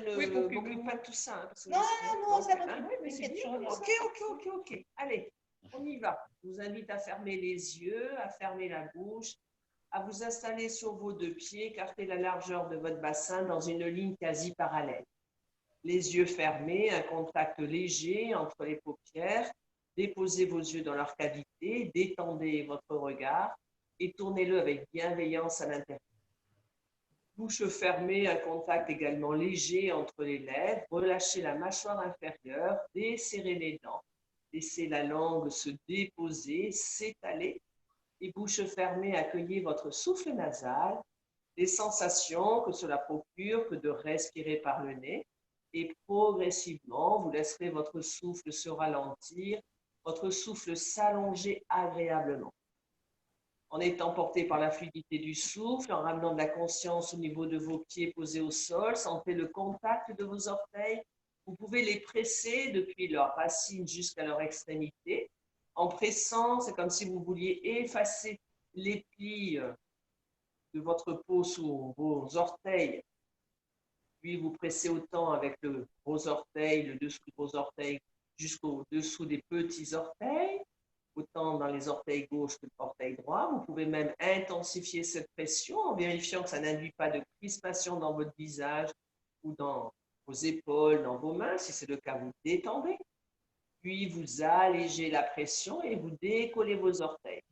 je Oui, ne m'occupe pas de tout ça. Hein, non, ça va. Oui, mais c'est bien. Ok. Allez, on y va. Je vous invite à fermer les yeux, à fermer la bouche, à vous installer sur vos deux pieds, écarter la largeur de votre bassin dans une ligne quasi parallèle. Les yeux fermés, un contact léger entre les paupières. Déposez vos yeux dans leur cavité, détendez votre regard et tournez-le avec bienveillance à l'intérieur. Bouche fermée, un contact également léger entre les lèvres. Relâchez la mâchoire inférieure, desserrez les dents. Laissez la langue se déposer, s'étaler. Et bouche fermée, accueillez votre souffle nasal, les sensations que cela procure que de respirer par le nez. Et progressivement, vous laisserez votre souffle se ralentir, votre souffle s'allonger agréablement. En étant porté par la fluidité du souffle, en ramenant de la conscience au niveau de vos pieds posés au sol, sentez le contact de vos orteils. Vous pouvez les presser depuis leurs racines jusqu'à leur extrémité. En pressant, c'est comme si vous vouliez effacer les plis de votre peau sous vos orteils. Puis vous pressez autant avec le gros orteil, le dessous de vos orteils, jusqu'au dessous des petits orteils, autant dans les orteils gauche que l'orteil droit. Vous pouvez même intensifier cette pression en vérifiant que ça n'induit pas de crispation dans votre visage ou dans vos épaules, dans vos mains. Si c'est le cas, vous détendez. Puis vous allégez la pression et vous décollez vos orteils.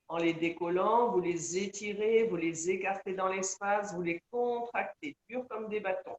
En les décollant, vous les étirez, vous les écartez dans l'espace, vous les contractez, durs comme des bâtons.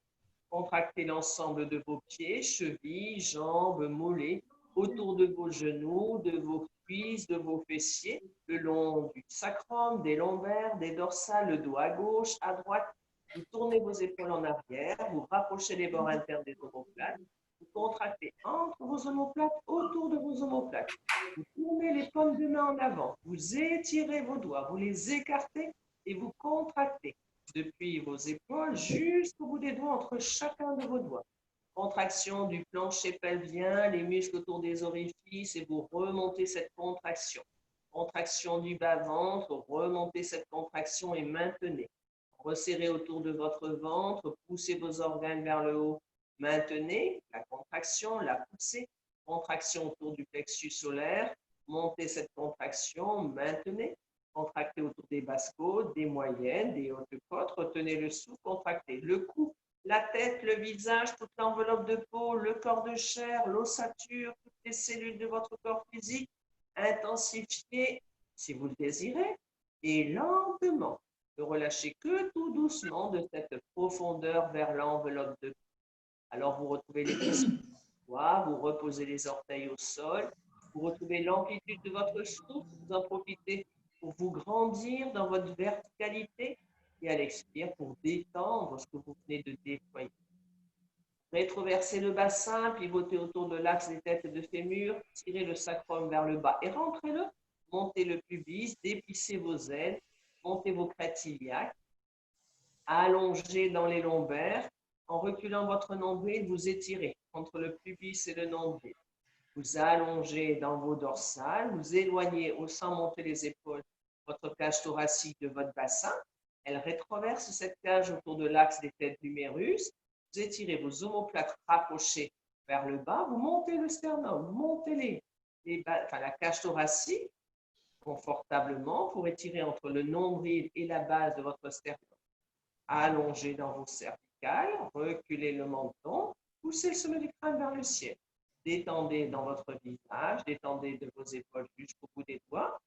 Contractez l'ensemble de vos pieds, chevilles, jambes, mollets, autour de vos genoux, de vos cuisses, de vos fessiers, le long du sacrum, des lombaires, des dorsales, le dos à gauche, à droite. Vous tournez vos épaules en arrière, vous rapprochez les bords internes des omoplates, vous contractez entre vos omoplates, autour de vos omoplates. Vous tournez les paumes de main en avant, vous étirez vos doigts, vous les écartez et vous contractez depuis vos épaules jusqu'au bout des doigts entre chacun de vos doigts. Contraction du plancher pelvien, les muscles autour des orifices et vous remontez cette contraction. Contraction du bas-ventre, remontez cette contraction et maintenez. Resserrez autour de votre ventre, poussez vos organes vers le haut. Maintenez la contraction, la poussez. Contraction autour du plexus solaire. Montez cette contraction, maintenez. Contractez autour des basses côtes, des moyennes, des hautes côtes. Retenez le souffle, contractez le cou, la tête, le visage, toute l'enveloppe de peau, le corps de chair, l'ossature, toutes les cellules de votre corps physique. Intensifiez si vous le désirez et lentement. Ne relâchez que tout doucement de cette profondeur vers l'enveloppe de peau. Alors vous retrouvez les pieds sur le doigt, vous reposez les orteils au sol, vous retrouvez l'amplitude de votre souffle, vous en profitez pour vous grandir dans votre verticalité et à l'expire pour détendre ce que vous venez de déployer. Rétroversez le bassin, pivotez autour de l'axe des têtes de fémur, tirez le sacrum vers le bas et rentrez-le, montez le pubis, déplissez vos ailes, montez vos crêtes iliaques, allongez dans les lombaires. En reculant votre nombril, vous étirez entre le pubis et le nombril. Vous allongez dans vos dorsales, vous éloignez sans monter les épaules votre cage thoracique de votre bassin. Elle rétroverse cette cage autour de l'axe des têtes d'humérus. Vous étirez vos omoplates rapprochées vers le bas. Vous montez le sternum, montez la cage thoracique confortablement pour étirer entre le nombril et la base de votre sternum. Allongez dans vos cervicales, reculez le menton, poussez le sommet du crâne vers le ciel. Détendez dans votre visage, détendez de vos épaules jusqu'au bout des doigts.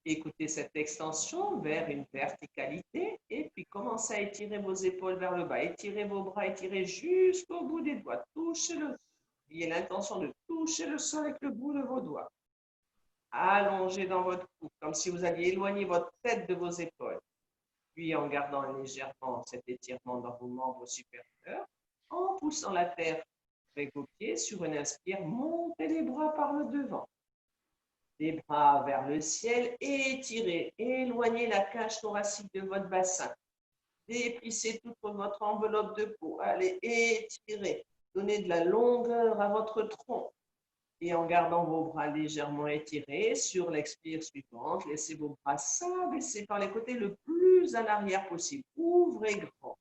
Écoutez cette extension vers une verticalité et puis commencez à étirer vos épaules vers le bas. Étirez vos bras, étirez jusqu'au bout des doigts. Touchez le sol. Ayez l'intention de toucher le sol avec le bout de vos doigts. Allongez dans votre cou, comme si vous alliez éloigner votre tête de vos épaules. Puis en gardant légèrement cet étirement dans vos membres supérieurs, en poussant la terre avec vos pieds sur une inspire, montez les bras par le devant. Les bras vers le ciel, étirez, éloignez la cage thoracique de votre bassin. Déplissez toute votre enveloppe de peau. Allez, étirez, donnez de la longueur à votre tronc. Et en gardant vos bras légèrement étirés, sur l'expire suivante, laissez vos bras s'abaisser par les côtés le plus à l'arrière possible. Ouvrez grand.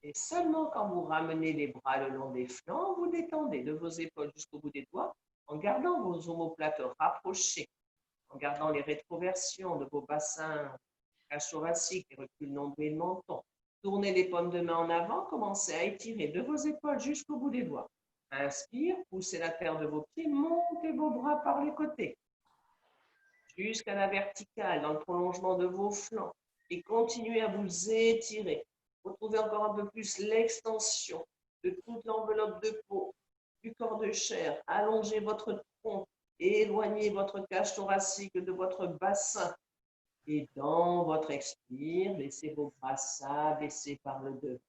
Et seulement quand vous ramenez les bras le long des flancs, vous détendez de vos épaules jusqu'au bout des doigts en gardant vos omoplates rapprochées, en gardant les rétroversions de vos bassins cage thoracique et recul nombril menton. Tournez les paumes de main en avant, commencez à étirer de vos épaules jusqu'au bout des doigts. Inspire, poussez la terre de vos pieds, montez vos bras par les côtés jusqu'à la verticale, dans le prolongement de vos flancs, et continuez à vous étirer. Retrouvez encore un peu plus l'extension de toute l'enveloppe de peau, du corps de chair. Allongez votre tronc et éloignez votre cage thoracique de votre bassin. Et dans votre expire, laissez vos bras s'abaisser par le devant.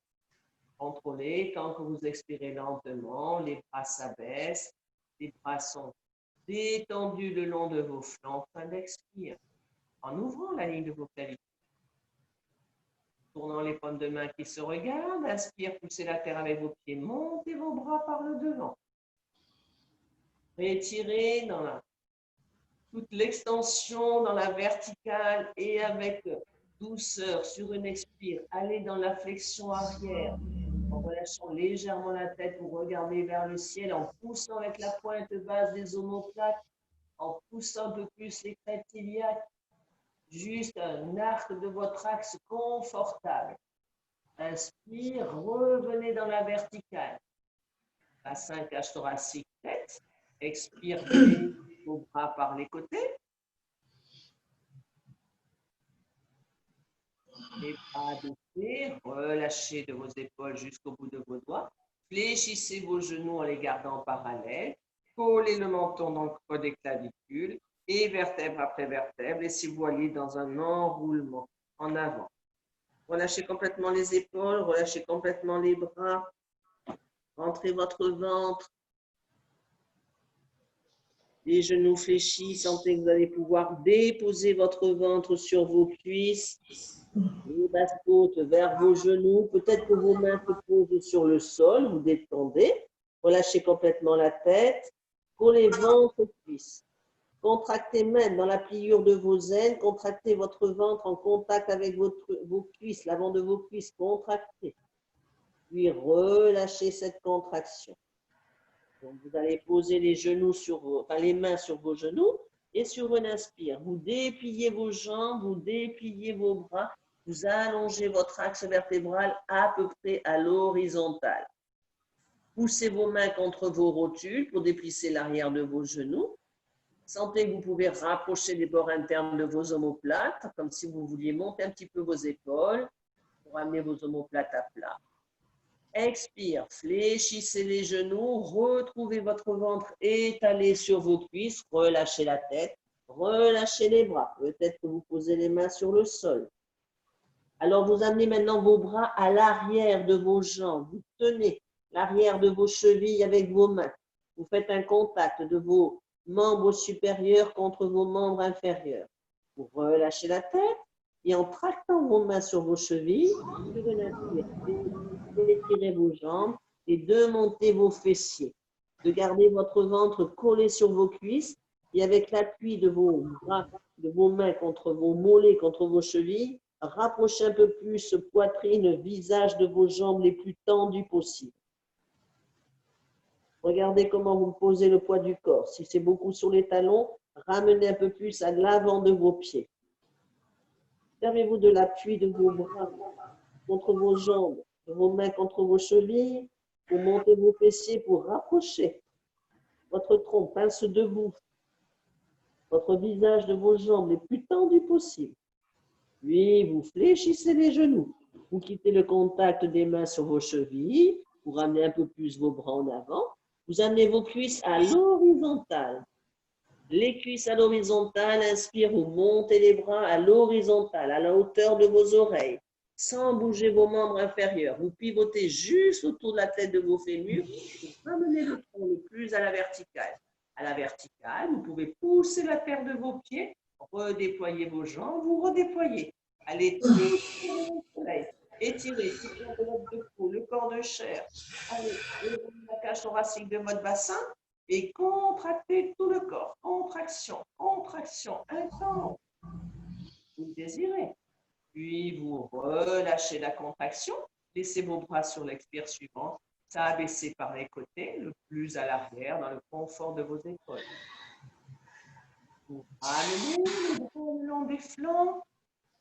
Contrôlez, tant que vous expirez lentement, les bras s'abaissent, les bras sont détendus le long de vos flancs, fin d'expire, en ouvrant la ligne de vos clavicules. Tournant les paumes de main qui se regardent, inspire, poussez la terre avec vos pieds, montez vos bras par le devant. Retirez dans toute l'extension dans la verticale et avec douceur sur une expire, allez dans la flexion arrière. En relâchant légèrement la tête, vous regardez vers le ciel en poussant avec la pointe basse des omoplates, en poussant un peu plus les crêtes iliaques, juste un arc de votre axe confortable. Inspire, revenez dans la verticale. Bassin, cage thoracique, tête. Expire, venez vos bras par les côtés. Les bras baissés, relâchez de vos épaules jusqu'au bout de vos doigts. Fléchissez vos genoux en les gardant parallèles. Collez le menton dans le creux des clavicules et vertèbre après vertèbre. Laissez-vous aller dans un enroulement en avant. Relâchez complètement les épaules, relâchez complètement les bras. Rentrez votre ventre. Les genoux fléchis, sentez que vous allez pouvoir déposer votre ventre sur vos cuisses. Les basses côtes vers vos genoux. Peut-être que vos mains se posent sur le sol, vous détendez. Relâchez complètement la tête. Collez ventre cuisses. Contractez même dans la pliure de vos aines. Contractez votre ventre en contact avec vos cuisses, l'avant de vos cuisses. Contractez. Puis relâchez cette contraction. Donc, vous allez poser les genoux les mains sur vos genoux et sur une inspire. Vous dépliez vos jambes, vous dépliez vos bras, vous allongez votre axe vertébral à peu près à l'horizontale. Poussez vos mains contre vos rotules pour déplisser l'arrière de vos genoux. Sentez que vous pouvez rapprocher les bords internes de vos omoplates, comme si vous vouliez monter un petit peu vos épaules pour amener vos omoplates à plat. Expire, fléchissez les genoux, retrouvez votre ventre étalé sur vos cuisses, relâchez la tête, relâchez les bras. Peut-être que vous posez les mains sur le sol. Alors, vous amenez maintenant vos bras à l'arrière de vos jambes. Vous tenez l'arrière de vos chevilles avec vos mains. Vous faites un contact de vos membres supérieurs contre vos membres inférieurs. Vous relâchez la tête et en tractant vos mains sur vos chevilles, étirez vos jambes et demontez vos fessiers. De garder votre ventre collé sur vos cuisses et avec l'appui de vos bras, de vos mains contre vos mollets, contre vos chevilles, rapprochez un peu plus poitrine, visage de vos jambes les plus tendues possibles. Regardez comment vous posez le poids du corps. Si c'est beaucoup sur les talons, ramenez un peu plus à l'avant de vos pieds. Servez-vous de l'appui de vos bras contre vos jambes, de vos mains contre vos chevilles, pour monter vos fessiers, pour rapprocher votre tronc, pince debout, votre visage de vos jambes les plus tendus possible. Puis, vous fléchissez les genoux. Vous quittez le contact des mains sur vos chevilles, vous ramenez un peu plus vos bras en avant. Vous amenez vos cuisses à l'horizontale. Les cuisses à l'horizontale, inspire, vous montez les bras à l'horizontale, à la hauteur de vos oreilles, sans bouger vos membres inférieurs. Vous pivotez juste autour de la tête de vos fémurs, vous ramenez le tronc le plus à la verticale. À la verticale, vous pouvez pousser la terre de vos pieds, redéployer vos jambes, vous redéployez. Allez, étirez toute l'enveloppe de peau, le corps de chair. Allez, la cage thoracique de votre bassin et contractez tout le corps. Contraction, contraction intense. Vous désirez. Puis vous relâchez la contraction Laissez vos bras sur l'expire suivant. Ça a baissé par les côtés, le plus à l'arrière, dans le confort de vos épaules. Vous ramenez les bras le long des flancs.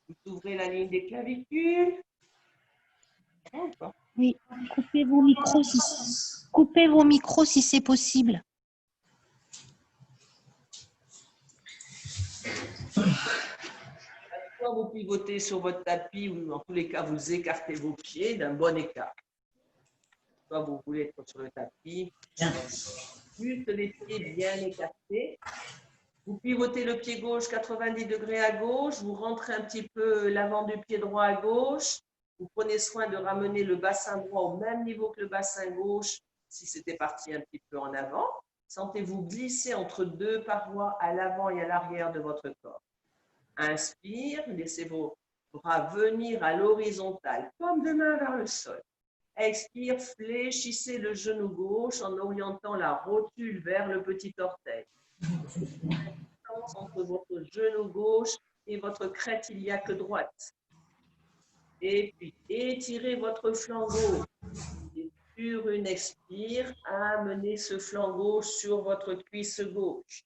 Vous ouvrez la ligne des clavicules. Oui, coupez vos micros si c'est possible. Soit vous pivotez sur votre tapis ou dans tous les cas, vous écartez vos pieds d'un bon écart. Soit vous voulez être sur le tapis, juste les pieds bien écartés. Vous pivotez le pied gauche 90 degrés à gauche, vous rentrez un petit peu l'avant du pied droit à gauche. Vous prenez soin de ramener le bassin droit au même niveau que le bassin gauche, si c'était parti un petit peu en avant. Sentez-vous glisser entre deux parois à l'avant et à l'arrière de votre corps. Inspire, laissez vos bras venir à l'horizontale, paume de main vers le sol. Expire, fléchissez le genou gauche en orientant la rotule vers le petit orteil. Entre votre genou gauche et votre crête iliaque droite. Et puis, étirez votre flanc gauche. Et sur une expire, amenez ce flanc gauche sur votre cuisse gauche.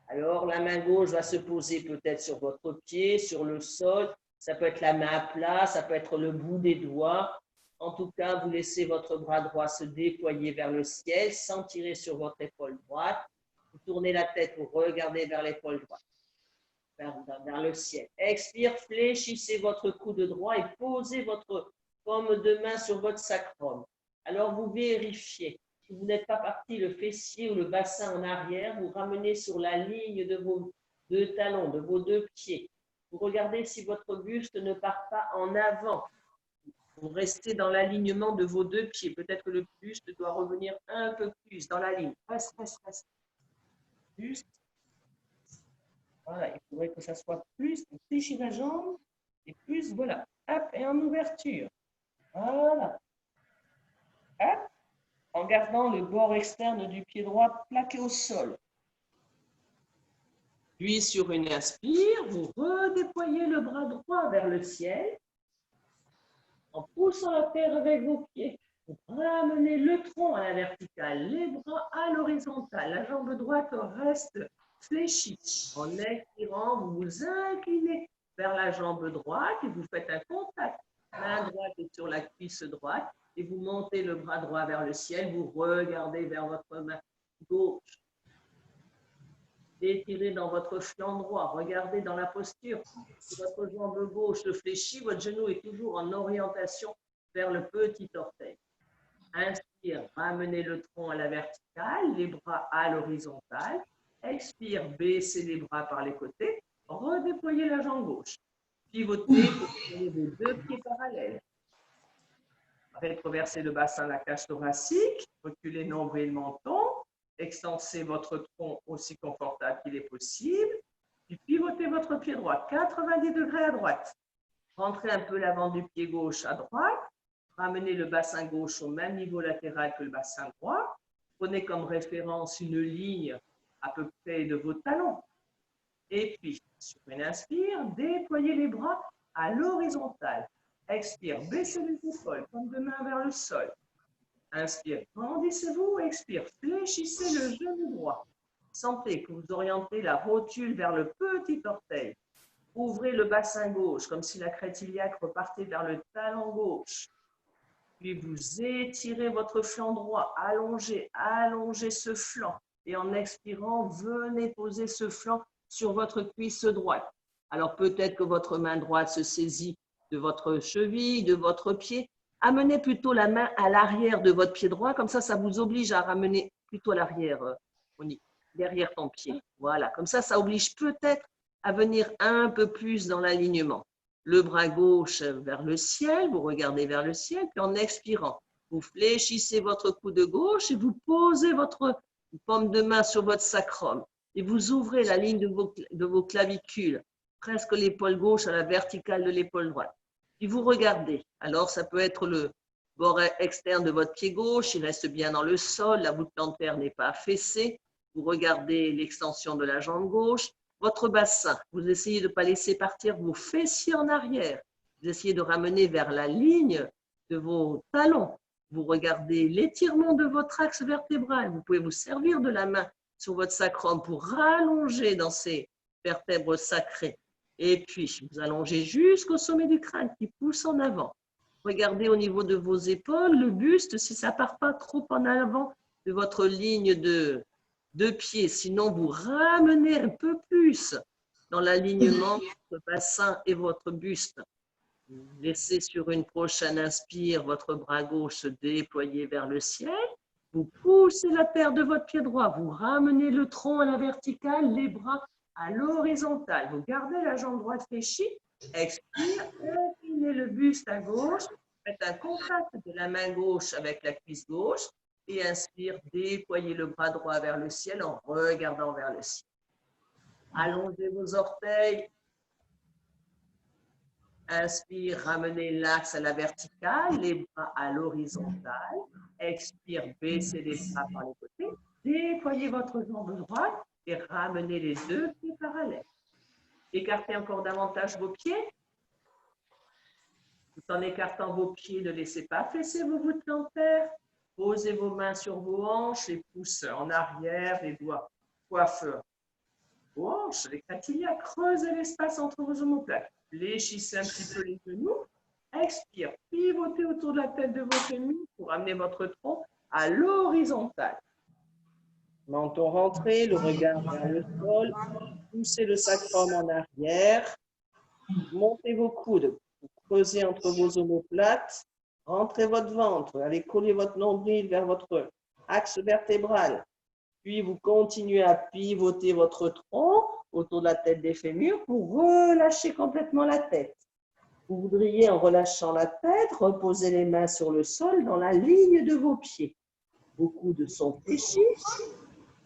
Alors, la main gauche va se poser peut-être sur votre pied, sur le sol. Ça peut être la main à plat, ça peut être le bout des doigts. En tout cas, vous laissez votre bras droit se déployer vers le ciel sans tirer sur votre épaule droite. Vous tournez la tête pour regarder vers l'épaule droite. Vers le ciel. Expire, fléchissez votre coude droit et posez votre paume de main sur votre sacrum. Alors, vous vérifiez. Si vous n'êtes pas parti le fessier ou le bassin en arrière, vous ramenez sur la ligne de vos deux talons, de vos deux pieds. Vous regardez si votre buste ne part pas en avant. Vous restez dans l'alignement de vos deux pieds. Peut-être que le buste doit revenir un peu plus dans la ligne. Reste. Buste. Voilà, il faudrait que ça soit plus, on fléchit la jambe, et plus, voilà, hop, et en ouverture. Voilà. Hop, en gardant le bord externe du pied droit plaqué au sol. Puis, sur une inspire, vous redéployez le bras droit vers le ciel, en poussant la terre avec vos pieds. Vous ramenez le tronc à la verticale, les bras à l'horizontale, la jambe droite reste fléchie. En expirant, vous vous inclinez vers la jambe droite et vous faites un contact. Main droite est sur la cuisse droite et vous montez le bras droit vers le ciel. Vous regardez vers votre main gauche. Étirez dans votre flanc droit. Regardez dans la posture. Si votre jambe gauche se fléchit, votre genou est toujours en orientation vers le petit orteil. Inspire, ramenez le tronc à la verticale, les bras à l'horizontale. Expire, baissez les bras par les côtés. Redéployez la jambe gauche. Pivotez pour tenir vos deux pieds parallèles. Rétroversez le bassin, la cage thoracique. Reculez nombril, menton. Extensez votre tronc aussi confortable qu'il est possible. Puis pivotez votre pied droit, 90 degrés à droite. Rentrez un peu l'avant du pied gauche à droite. Ramenez le bassin gauche au même niveau latéral que le bassin droit. Prenez comme référence une ligne à peu près de vos talons. Et puis, sur une inspire, déployez les bras à l'horizontale. Expire, baissez les épaules, paume de main vers le sol. Inspire, grandissez-vous. Expire, fléchissez le genou droit. Sentez que vous orientez la rotule vers le petit orteil. Ouvrez le bassin gauche, comme si la crête iliaque repartait vers le talon gauche. Puis vous étirez votre flanc droit, allongez ce flanc. Et en expirant, venez poser ce flanc sur votre cuisse droite. Alors peut-être que votre main droite se saisit de votre cheville, de votre pied. Amenez plutôt la main à l'arrière de votre pied droit, comme ça vous oblige à ramener plutôt à l'arrière, derrière ton pied. Voilà, comme ça oblige peut-être à venir un peu plus dans l'alignement. Le bras gauche vers le ciel, vous regardez vers le ciel, puis en expirant, vous fléchissez votre coude gauche et vous posez votre paume de main sur votre sacrum. Et vous ouvrez la ligne de vos clavicules, presque l'épaule gauche à la verticale de l'épaule droite. Puis vous regardez. Alors, ça peut être le bord externe de votre pied gauche, il reste bien dans le sol, la voûte plantaire n'est pas affaissée. Vous regardez l'extension de la jambe gauche. Votre bassin, vous essayez de ne pas laisser partir vos fessiers en arrière. Vous essayez de ramener vers la ligne de vos talons. Vous regardez l'étirement de votre axe vertébral. Vous pouvez vous servir de la main sur votre sacrum pour rallonger dans ces vertèbres sacrées. Et puis, vous allongez jusqu'au sommet du crâne qui pousse en avant. Regardez au niveau de vos épaules, le buste, si ça ne part pas trop en avant de votre ligne de pied. Sinon, vous ramenez un peu plus dans l'alignement de votre bassin et votre buste. Laissez sur une prochaine inspire votre bras gauche se déployer vers le ciel. Vous poussez la terre de votre pied droit. Vous ramenez le tronc à la verticale, les bras à l'horizontale. Vous gardez la jambe droite fléchie. Expire, inclinez le buste à gauche. Faites un contact de la main gauche avec la cuisse gauche. Et inspire, déployez le bras droit vers le ciel en regardant vers le ciel. Allongez vos orteils. Inspire, ramenez l'axe à la verticale, les bras à l'horizontale. Expire, baissez les bras par les côtés. Déployez votre jambe droite et ramenez les deux pieds parallèles. Écartez encore davantage vos pieds. Tout en écartant vos pieds, ne laissez pas fléchir vos voûtes plantaires. Posez vos mains sur vos hanches, les pouces en arrière, les doigts coiffeurs. Vos hanches, les catilia, creusez l'espace entre vos omoplates. Fléchissez un petit peu les genoux. Expire, pivotez autour de la tête de votre fémur pour amener votre tronc à l'horizontale. Menton rentré, le regard vers le sol. Poussez le sacrum en arrière. Montez vos coudes. Vous creusez entre vos omoplates. Rentrez votre ventre. Allez coller votre nombril vers votre axe vertébral. Puis vous continuez à pivoter votre tronc autour de la tête des fémurs pour relâcher complètement la tête. Vous voudriez, en relâchant la tête, reposer les mains sur le sol dans la ligne de vos pieds. Vos coudes sont fléchis.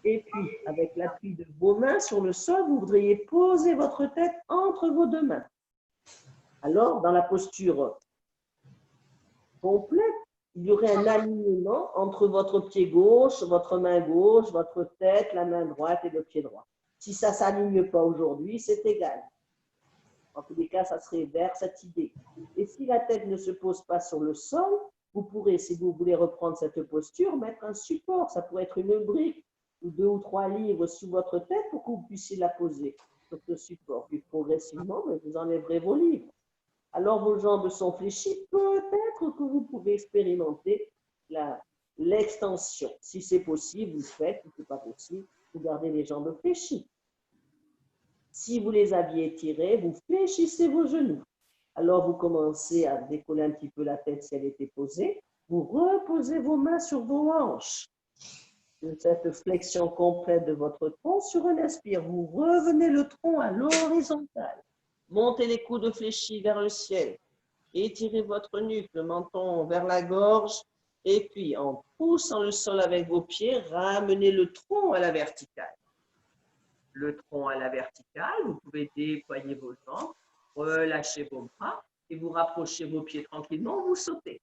Et puis, avec l'appui de vos mains sur le sol, vous voudriez poser votre tête entre vos deux mains. Alors, dans la posture complète, il y aurait un alignement entre votre pied gauche, votre main gauche, votre tête, la main droite et le pied droit. Si ça ne s'aligne pas aujourd'hui, c'est égal. En tous les cas, ça serait vers cette idée. Et si la tête ne se pose pas sur le sol, vous pourrez, si vous voulez reprendre cette posture, mettre un support. Ça pourrait être une brique ou 2 ou 3 livres sous votre tête pour que vous puissiez la poser sur ce support. Puis progressivement, vous enlèverez vos livres. Alors vos jambes sont fléchies, peut-être que vous pouvez expérimenter l'extension. Si c'est possible, vous le faites. Si ce n'est pas possible, vous gardez les jambes fléchies. Si vous les aviez étirées, vous fléchissez vos genoux. Alors vous commencez à décoller un petit peu la tête si elle était posée. Vous reposez vos mains sur vos hanches. De cette flexion complète de votre tronc, sur un inspire, vous revenez le tronc à l'horizontale. Montez les coudes fléchis vers le ciel. Étirez votre nuque, le menton vers la gorge. Et puis, en poussant le sol avec vos pieds, ramenez le tronc à la verticale. Le tronc à la verticale, vous pouvez déployer vos jambes, relâchez vos bras et vous rapprochez vos pieds tranquillement, vous sautez.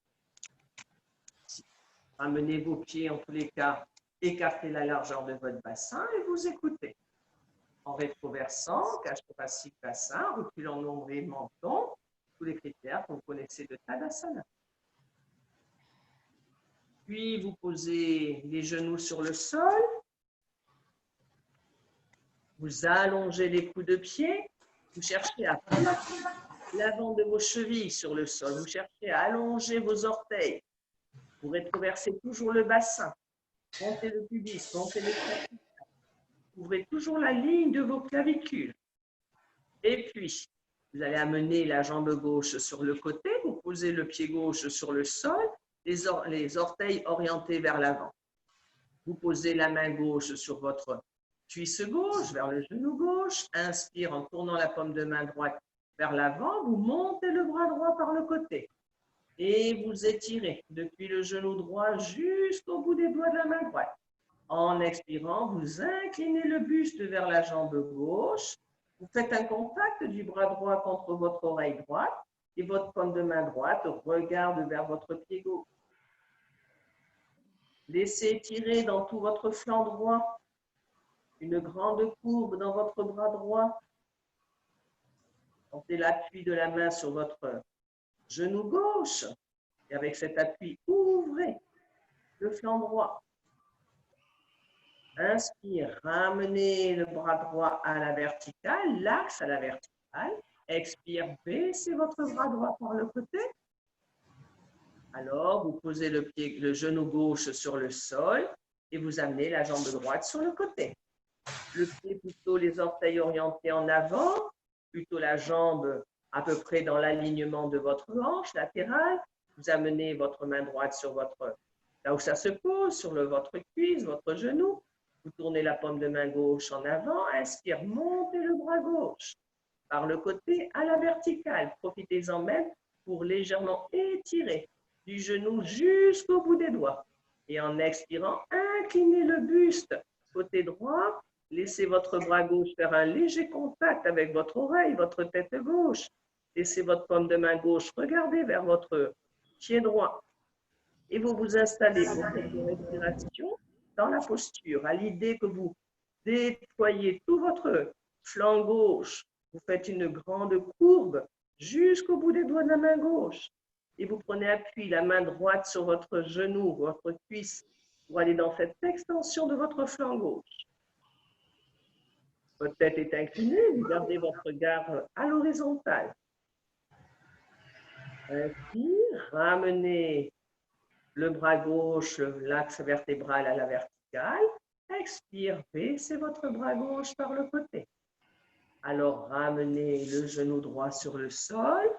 Ramenez vos pieds en tous les cas, écartez la largeur de votre bassin et vous écoutez. En rétroversant, cage thoracique, bassin, reculant nombril, menton, tous les critères que vous connaissez de Tadasana. Puis vous posez les genoux sur le sol. Vous allongez les coups de pied. Vous cherchez à placer l'avant de vos chevilles sur le sol. Vous cherchez à allonger vos orteils. Vous rétroversez toujours le bassin. Montez le pubis, montez les clavicules. Ouvrez toujours la ligne de vos clavicules. Et puis, vous allez amener la jambe gauche sur le côté. Vous posez le pied gauche sur le sol, les orteils orientés vers l'avant. Vous posez la main gauche sur votre cuisse gauche, vers le genou gauche. Inspire en tournant la paume de main droite vers l'avant. Vous montez le bras droit par le côté. Et vous étirez depuis le genou droit jusqu'au bout des doigts de la main droite. En expirant, vous inclinez le buste vers la jambe gauche. Vous faites un contact du bras droit contre votre oreille droite et votre paume de main droite regarde vers votre pied gauche. Laissez étirer dans tout votre flanc droit une grande courbe dans votre bras droit. Sentez l'appui de la main sur votre genou gauche. Et avec cet appui, ouvrez le flanc droit. Inspire, ramenez le bras droit à la verticale, l'axe à la verticale. Expire, baissez votre bras droit par le côté. Alors, vous posez le genou gauche sur le sol et vous amenez la jambe droite sur le côté. Le pied plutôt les orteils orientés en avant, plutôt la jambe à peu près dans l'alignement de votre hanche latérale. Vous amenez votre main droite sur là où ça se pose, sur votre cuisse, votre genou. Vous tournez la paume de main gauche en avant. Inspire, montez le bras gauche par le côté à la verticale. Profitez-en même pour légèrement étirer du genou jusqu'au bout des doigts. Et en expirant, inclinez le buste côté droit. Laissez votre bras gauche faire un léger contact avec votre oreille, votre tête gauche. Laissez votre paume de main gauche regarder vers votre pied droit. Et vous vous installez pour cette respiration dans la posture. À l'idée que vous déployez tout votre flanc gauche, vous faites une grande courbe jusqu'au bout des doigts de la main gauche. Et vous prenez appui, la main droite sur votre genou, votre cuisse, pour aller dans cette extension de votre flanc gauche. Votre tête est inclinée, vous gardez votre regard à l'horizontale. Inspire, ramenez le bras gauche, l'axe vertébral à la verticale. Expire, baissez votre bras gauche par le côté. Alors, ramenez le genou droit sur le sol.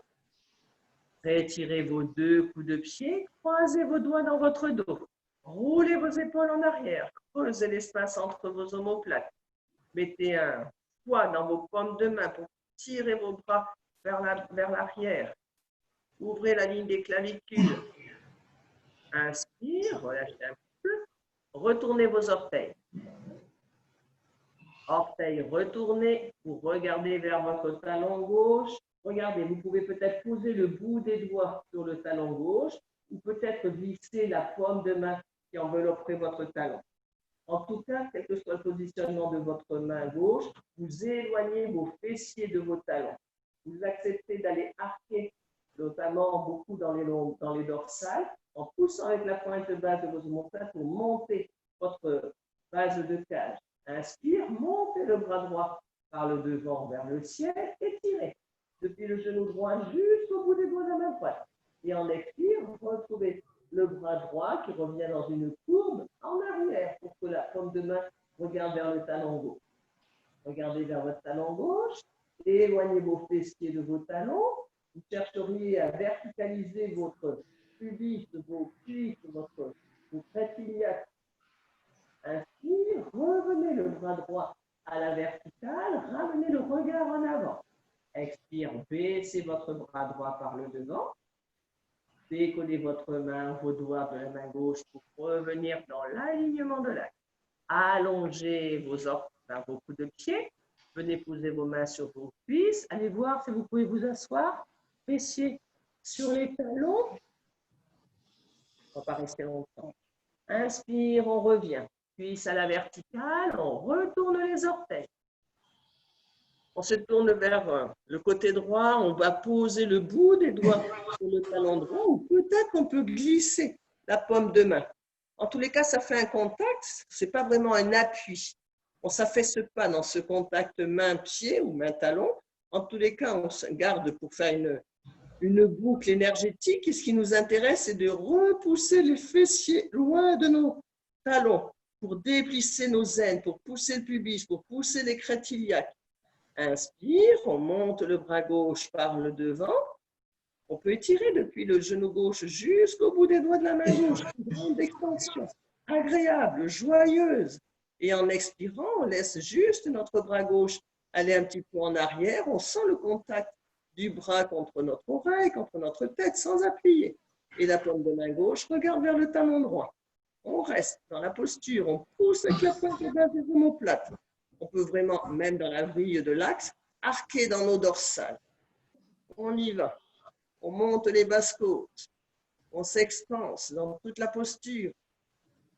Retirez vos deux coups de pied. Croisez vos doigts dans votre dos. Roulez vos épaules en arrière. Creusez l'espace entre vos omoplates. Mettez un poids dans vos paumes de main pour tirer vos bras vers l'arrière. Ouvrez la ligne des clavicules. Inspire, relâchez un peu. Retournez vos orteils. Orteils retournés. Vous regardez vers votre talon gauche. Regardez, vous pouvez peut-être poser le bout des doigts sur le talon gauche ou peut-être glisser la paume de main qui envelopperait votre talon. En tout cas, quel que soit le positionnement de votre main gauche, vous éloignez vos fessiers de vos talons. Vous acceptez d'aller arquer, notamment beaucoup dans les dorsales, en poussant avec la pointe basse de vos omoplates pour monter votre base de cage. Inspire, montez le bras droit par le devant vers le ciel, étirez depuis le genou droit jusqu'au bout des doigts de la main droite. Et en expire, vous retrouvez le bras droit qui revient dans une courbe en arrière pour que la paume de main regarde vers le talon gauche. Regardez vers votre talon gauche, éloignez vos fessiers de vos talons. Vous chercheriez à verticaliser votre pubis, vos cuisses, vos traits iliaques. Inspire, revenez le bras droit à la verticale, ramenez le regard en avant. Expire, baissez votre bras droit par le devant. Décollez votre main, vos doigts de la main gauche pour revenir dans l'alignement de l'axe. Allongez vos coups de pied. Venez poser vos mains sur vos cuisses. Allez voir si vous pouvez vous asseoir. Fessiers sur les talons. On ne va pas rester longtemps. Inspire, on revient. Cuisse à la verticale, on retourne les orteils. On se tourne vers le côté droit, on va poser le bout des doigts sur le talon droit ou peut-être qu'on peut glisser la paume de main. En tous les cas, ça fait un contact, ce n'est pas vraiment un appui. On ne s'affaisse pas dans ce contact main-pied ou main-talon. En tous les cas, on se garde pour faire une boucle énergétique. Et ce qui nous intéresse, c'est de repousser les fessiers loin de nos talons pour déplisser nos aines, pour pousser le pubis, pour pousser les crêtes iliaques. Inspire, on monte le bras gauche par le devant. On peut étirer depuis le genou gauche jusqu'au bout des doigts de la main gauche. Une grande extension, agréable, joyeuse. Et en expirant, on laisse juste notre bras gauche aller un petit peu en arrière. On sent le contact du bras contre notre oreille, contre notre tête, sans appuyer. Et la paume de main gauche regarde vers le talon droit. On reste dans la posture, on pousse avec la pointe basse des omoplates. On peut vraiment, même dans la vrille de l'axe, arquer dans nos dorsales. On y va. On monte les basses côtes. On s'expanse dans toute la posture.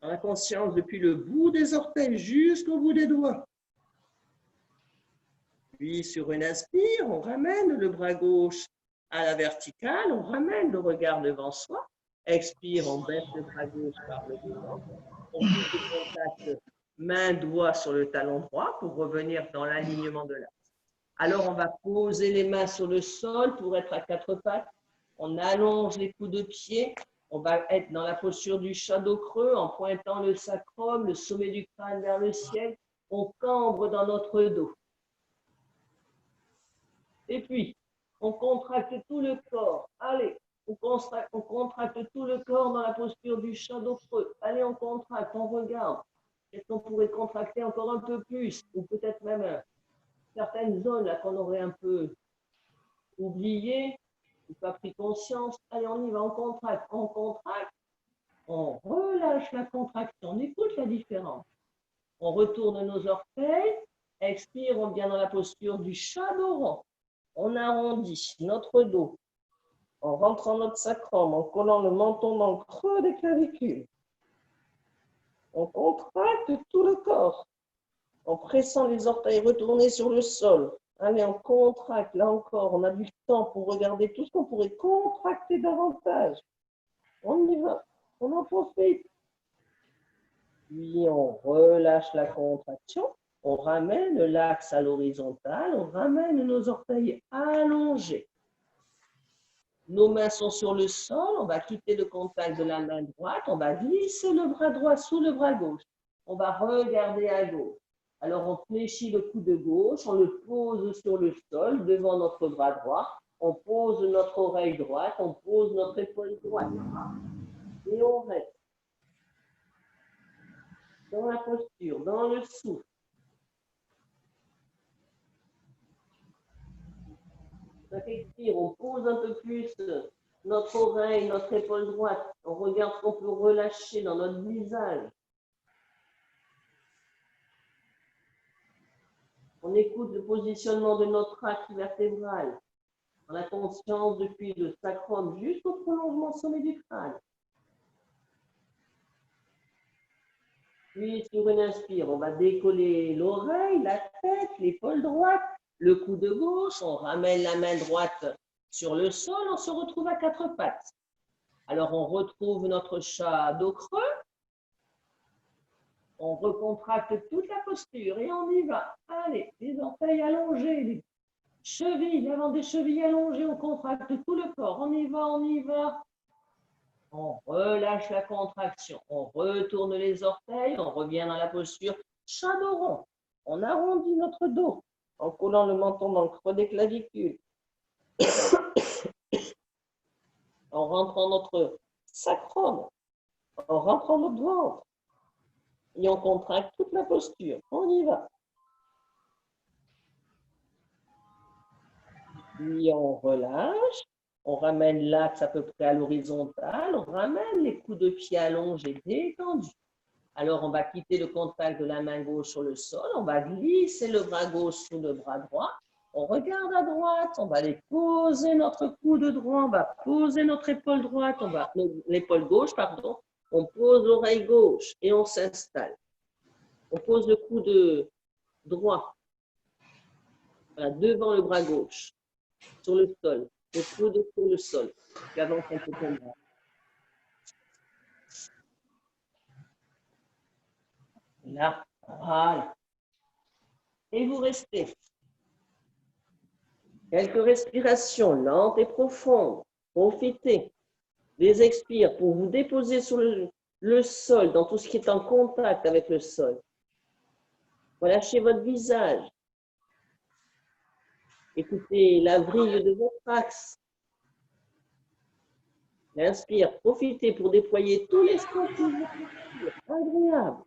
Dans la conscience depuis le bout des orteils jusqu'au bout des doigts. Puis sur une inspire, on ramène le bras gauche à la verticale. On ramène le regard devant soi. Expire, on baisse le bras gauche par le devant. On quitte le contact main-doigt sur le talon droit pour revenir dans l'alignement de l'axe. Alors, on va poser les mains sur le sol pour être à quatre pattes. On allonge les coups de pied. On va être dans la posture du chat dos creux en pointant le sacrum, le sommet du crâne vers le ciel. On cambre dans notre dos. Et puis, on contracte tout le corps. Allez, on contracte tout le corps dans la posture du chat dos creux. Allez, on contracte, on regarde. Est-ce qu'on pourrait contracter encore un peu plus? Ou peut-être même certaines zones là qu'on aurait un peu oubliées ou pas pris conscience. Allez, on y va, on contracte, on relâche la contraction, on écoute la différence. On retourne nos orteils, expire, on vient dans la posture du chat dos rond. On arrondit notre dos en rentrant notre sacrum, en collant le menton dans le creux des clavicules. On contracte tout le corps en pressant les orteils retournés sur le sol. Allez, on contracte, là encore, on a du temps pour regarder tout ce qu'on pourrait contracter davantage. On y va, on en profite. Puis on relâche la contraction, on ramène l'axe à l'horizontale, on ramène nos orteils allongés. Nos mains sont sur le sol, on va quitter le contact de la main droite, on va glisser le bras droit sous le bras gauche. On va regarder à gauche. Alors, on fléchit le coude gauche, on le pose sur le sol devant notre bras droit. On pose notre oreille droite, on pose notre épaule droite. Et on reste dans la posture, dans le souffle. Ça expire, on pose un peu plus notre oreille, notre épaule droite. On regarde ce qu'on peut relâcher dans notre visage. On écoute le positionnement de notre axe vertébral. On a conscience depuis le sacrum jusqu'au prolongement sommet du crâne. Puis, sur une inspire, on va décoller l'oreille, la tête, l'épaule droite, le coude gauche. On ramène la main droite sur le sol. On se retrouve à quatre pattes. Alors, on retrouve notre chat dos creux. On recontracte toute la posture et on y va. Allez, les orteils allongés, les chevilles, l'avant des chevilles allongées, on contracte tout le corps. On y va, on y va. On relâche la contraction. On retourne les orteils, on revient dans la posture chat dos rond. On arrondit notre dos en collant le menton dans le creux des clavicules. En rentrant notre sacrum, en rentrant notre ventre. Et on contracte toute la posture. On y va. Puis on relâche. On ramène l'axe à peu près à l'horizontale. On ramène les coups de pied allongés, détendus. Alors, on va quitter le contact de la main gauche sur le sol. On va glisser le bras gauche sous le bras droit. On regarde à droite. On va aller poser notre coude droit. On va poser notre épaule droite. L'épaule gauche, pardon. On pose l'oreille gauche et on s'installe. On pose le coude droit voilà, devant le bras gauche, sur le sol. Le coude sur le sol. Avance un peu ton bras. Là, voilà. Et vous restez. Quelques respirations lentes et profondes. Profitez. Les expires pour vous déposer sur le sol, dans tout ce qui est en contact avec le sol. Relâchez votre visage. Écoutez la vrille de votre axe. Inspire, profitez pour déployer tous les sens agréables.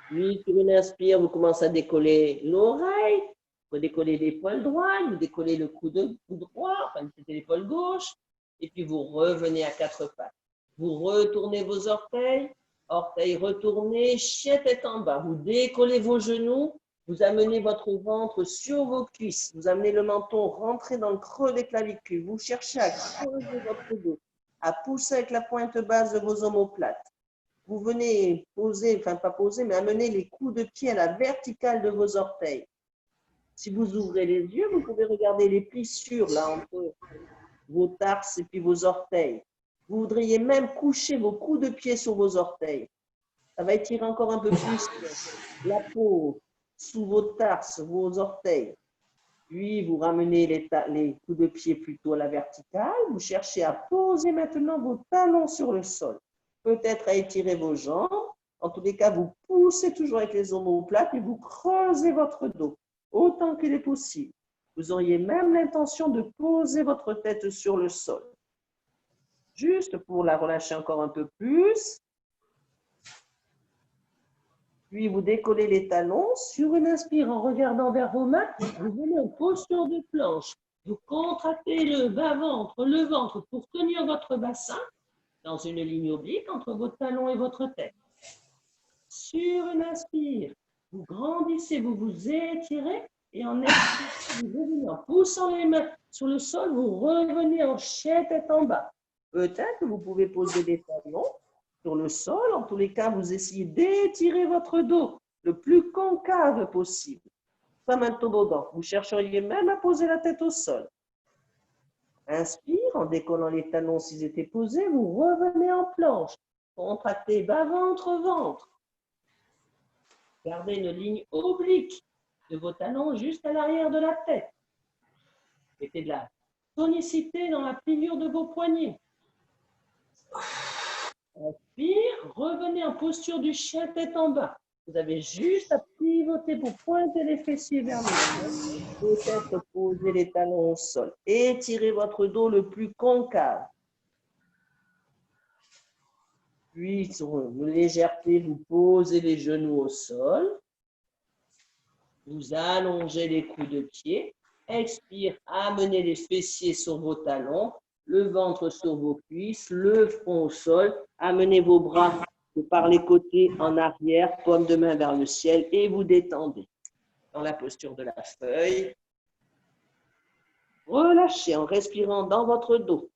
Puis, sur une inspire, vous commencez à décoller l'oreille, vous décollez l'épaule droite, vous décollez le coude droit, enfin, c'était l'épaule gauche, et puis vous revenez à quatre pattes. Vous retournez vos orteils, orteils retournés, chien tête en bas. Vous décollez vos genoux, vous amenez votre ventre sur vos cuisses, vous amenez le menton rentré dans le creux des clavicules. Vous cherchez à creuser votre dos, à pousser avec la pointe basse de vos omoplates. vous venez poser, enfin pas poser, mais amener les coups de pied à la verticale de vos orteils. Si vous ouvrez les yeux, vous pouvez regarder les plissures là entre vos tarses et puis vos orteils. Vous voudriez même coucher vos coups de pied sur vos orteils. Ça va étirer encore un peu plus la peau sous vos tarses, vos orteils. Puis, vous ramenez les coups de pied plutôt à la verticale. Vous cherchez à poser maintenant vos talons sur le sol. Peut-être à étirer vos jambes. En tous les cas, vous poussez toujours avec les omoplates et vous creusez votre dos autant qu'il est possible. Vous auriez même l'intention de poser votre tête sur le sol. Juste pour la relâcher encore un peu plus. Puis, vous décollez les talons. Sur une inspire, en regardant vers vos mains, vous venez en posture de planche. Vous contractez le bas-ventre, le ventre pour tenir votre bassin dans une ligne oblique entre vos talons et votre tête. Sur une inspire, vous grandissez, vous vous étirez et en expirant, vous revenez en poussant les mains sur le sol, vous revenez en chien tête en bas. Peut-être que vous pouvez poser des talons sur le sol. En tous les cas, vous essayez d'étirer votre dos le plus concave possible, comme un toboggan. Vous chercheriez même à poser la tête au sol. Inspire, en décollant les talons s'ils étaient posés, vous revenez en planche. Contractez bas-ventre, ventre. Gardez une ligne oblique de vos talons juste à l'arrière de la tête. Mettez de la tonicité dans la pliure de vos poignets. Inspire, revenez en posture du chien tête en bas. Vous avez juste à pivoter pour pointer les fessiers vers le sol. Peut-être poser les talons au sol. Étirez votre dos le plus concave. Puis, sur une légèreté, vous posez les genoux au sol. Vous allongez les coups de pied. Expire, amenez les fessiers sur vos talons, le ventre sur vos cuisses, le front au sol. Amenez vos bras par les côtés en arrière, paume de main vers le ciel et vous détendez dans la posture de la feuille. Relâchez en respirant dans votre dos.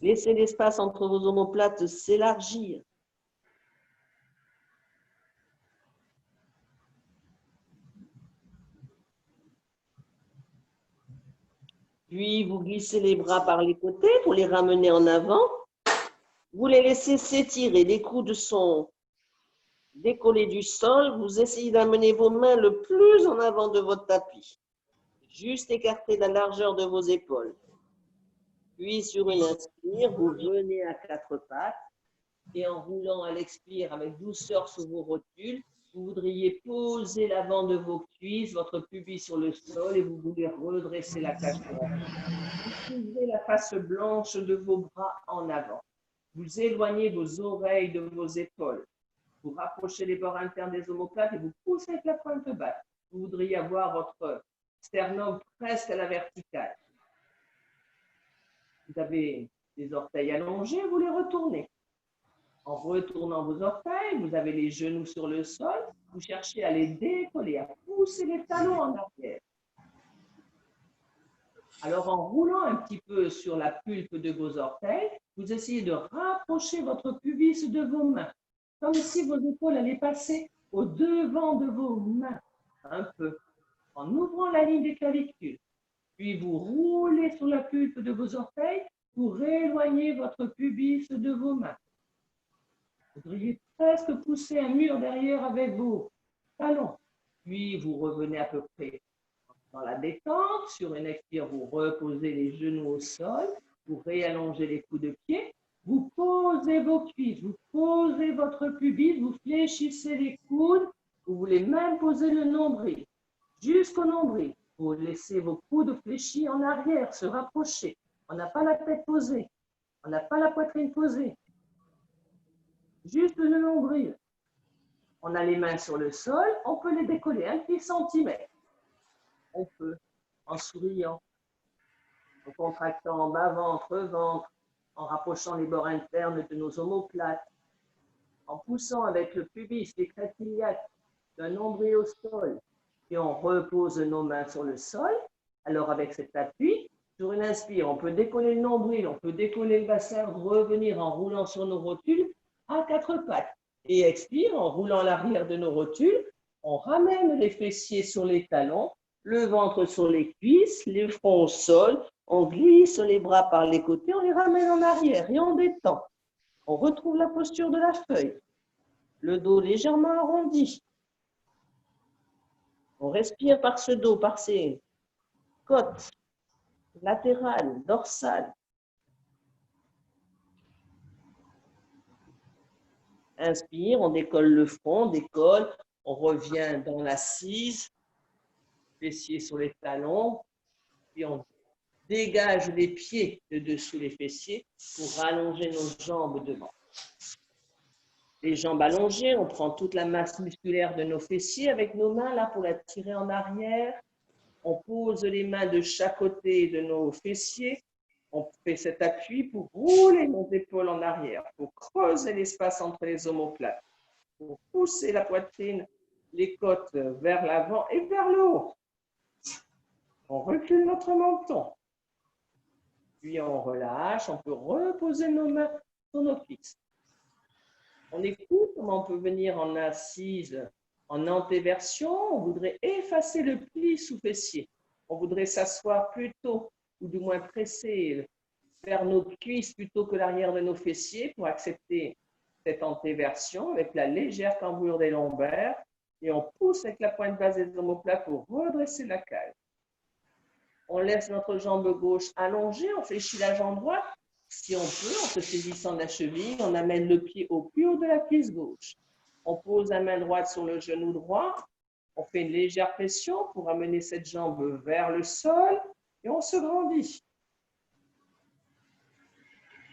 Laissez l'espace entre vos omoplates s'élargir. Puis, vous glissez les bras par les côtés pour les ramener en avant. Vous les laissez s'étirer. Les coudes sont décollés du sol. Vous essayez d'amener vos mains le plus en avant de votre tapis. Juste écarter la largeur de vos épaules. Puis, sur une inspire, vous venez à quatre pattes. Et en roulant à l'expire avec douceur sous vos rotules, vous voudriez poser l'avant de vos cuisses, votre pubis sur le sol et vous voulez redresser la cage thoracique. Vous ouvrez la face blanche de vos bras en avant. Vous éloignez vos oreilles de vos épaules. Vous rapprochez les bords internes des omoplates et vous poussez avec la pointe basse. Vous voudriez avoir votre sternum presque à la verticale. Vous avez les orteils allongés, vous les retournez. En retournant vos orteils, vous avez les genoux sur le sol, vous cherchez à les décoller, à pousser les talons en arrière. Alors, en roulant un petit peu sur la pulpe de vos orteils, vous essayez de rapprocher votre pubis de vos mains, comme si vos épaules allaient passer au devant de vos mains, un peu, en ouvrant la ligne des clavicules. Puis, vous roulez sur la pulpe de vos orteils pour éloigner votre pubis de vos mains. Vous voudriez presque pousser un mur derrière avec vos talons. Puis, vous revenez à peu près dans la détente. Sur une expire, vous reposez les genoux au sol. Vous réallongez les coups de pied. Vous posez vos cuisses. Vous posez votre pubis. Vous fléchissez les coudes. Vous voulez même poser le nombril. Jusqu'au nombril. Vous laissez vos coudes fléchis en arrière, se rapprocher. On n'a pas la tête posée. On n'a pas la poitrine posée. Juste le nombril. On a les mains sur le sol, on peut les décoller un petit centimètre. On peut, en souriant, en contractant en bas, ventre, ventre, en rapprochant les bords internes de nos omoplates, en poussant avec le pubis, les crêtes iliaques d'un nombril au sol, et on repose nos mains sur le sol. Alors avec cet appui, Sur une inspire, on peut décoller le nombril, on peut décoller le bassin, revenir en roulant sur nos rotules à quatre pattes. Et expire, en roulant l'arrière de nos rotules, on ramène les fessiers sur les talons, le ventre sur les cuisses, les fronts au sol, on glisse les bras par les côtés, on les ramène en arrière et on détend. On retrouve la posture de la feuille, le dos légèrement arrondi. On respire par ce dos, par ces côtes latérales, dorsales. Inspire, on décolle le front, on décolle, on revient dans l'assise, fessiers sur les talons, puis on dégage les pieds de dessous les fessiers pour rallonger nos jambes devant. Les jambes allongées, on prend toute la masse musculaire de nos fessiers avec nos mains là pour la tirer en arrière. On pose les mains de chaque côté de nos fessiers. On fait cet appui pour rouler nos épaules en arrière, pour creuser l'espace entre les omoplates, pour pousser la poitrine, les côtes vers l'avant et vers le haut. On recule notre menton. Puis on relâche, on peut reposer nos mains sur nos cuisses. On écoute comment on peut venir en assise, en antéversion. On voudrait effacer le pli sous-fessier. On voudrait s'asseoir plutôt, ou du moins presser vers nos cuisses plutôt que l'arrière de nos fessiers pour accepter cette antéversion avec la légère cambrure des lombaires. Et on pousse avec la pointe basse des omoplates pour redresser la cage. On laisse notre jambe gauche allongée, on fléchit la jambe droite. Si on peut, en se saisissant de la cheville, on amène le pied au plus haut de la cuisse gauche. On pose la main droite sur le genou droit. On fait une légère pression pour amener cette jambe vers le sol et on se grandit.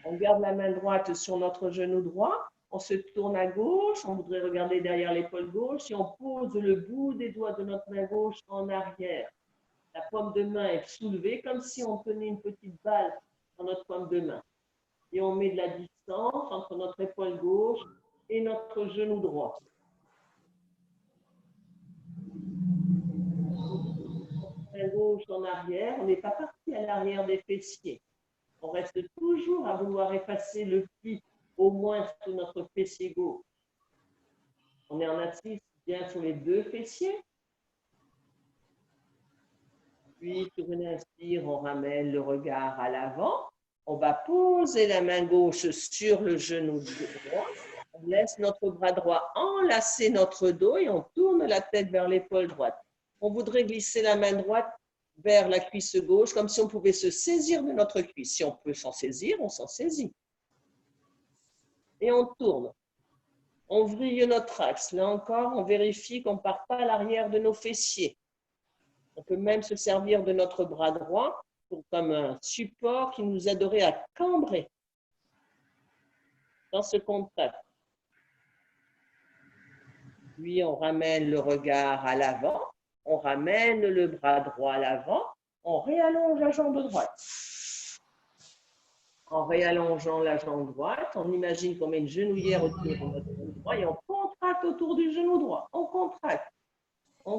On garde la main droite sur notre genou droit. On se tourne à gauche. On voudrait regarder derrière l'épaule gauche et on pose le bout des doigts de notre main gauche en arrière. La paume de main est soulevée comme si on tenait une petite balle dans notre paume de main. Et on met de la distance entre notre épaule gauche et notre genou droit. Main gauche en arrière, on n'est pas parti à l'arrière des fessiers. On reste toujours à vouloir effacer le pli au moins sous notre fessier gauche. On est en assise bien sur les deux fessiers. Puis, sur une inspire, on ramène le regard à l'avant. On va poser la main gauche sur le genou droit. On laisse notre bras droit enlacer notre dos et on tourne la tête vers l'épaule droite. On voudrait glisser la main droite vers la cuisse gauche, comme si on pouvait se saisir de notre cuisse. Si on peut s'en saisir, on s'en saisit. Et on tourne. On vrille notre axe. Là encore, on vérifie qu'on ne part pas à l'arrière de nos fessiers. On peut même se servir de notre bras droit comme un support qui nous aiderait à cambrer dans ce contact. Puis on ramène le regard à l'avant, on ramène le bras droit à l'avant, on réallonge la jambe droite. En réallongeant la jambe droite, on imagine qu'on met une genouillère autour de notre genou droit et on contracte autour du genou droit. On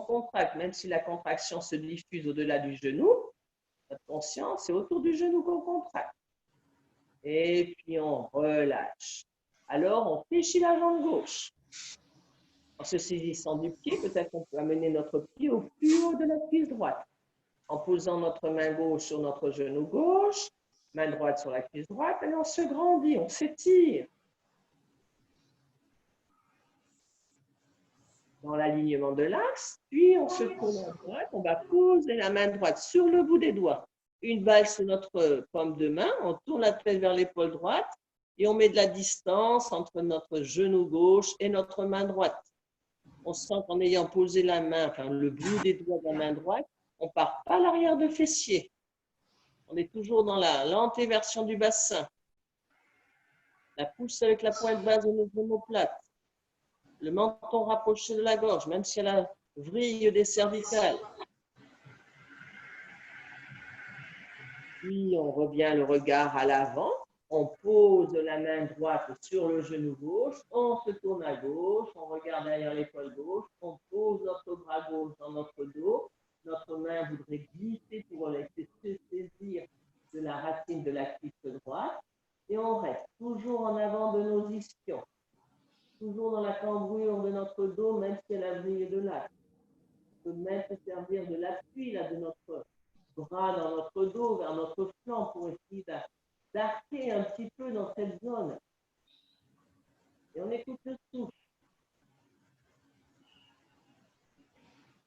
contracte, même si la contraction se diffuse au-delà du genou. Notre conscience, c'est autour du genou qu'on contracte. Et puis on relâche. Alors on fléchit la jambe gauche. En se saisissant du pied, peut-être qu'on peut amener notre pied au plus haut de la cuisse droite. En posant notre main gauche sur notre genou gauche, main droite sur la cuisse droite, et on se grandit, on s'étire. Dans l'alignement de l'axe, puis on se tourne à droite, on va poser la main droite sur le bout des doigts. Une balle sur notre paume de main, on tourne la tête vers l'épaule droite et on met de la distance entre notre genou gauche et notre main droite. On sent qu'en ayant posé la main, enfin le bout des doigts de la main droite, on ne part pas à l'arrière de fessier. On est toujours dans l'antéversion du bassin. La pousse avec la pointe basse de nos omoplates. Le menton rapproché de la gorge, même si elle a la vrille des cervicales. Puis on revient le regard à l'avant. On pose la main droite sur le genou gauche. On se tourne à gauche. On regarde derrière l'épaule gauche. On pose notre bras gauche dans notre dos. Notre main voudrait glisser pour laisser se saisir dos, même si elle a brillé de l'axe. On peut même se servir de l'appui de notre bras dans notre dos, vers notre flanc, pour essayer d'arquer un petit peu dans cette zone. Et on écoute le souffle.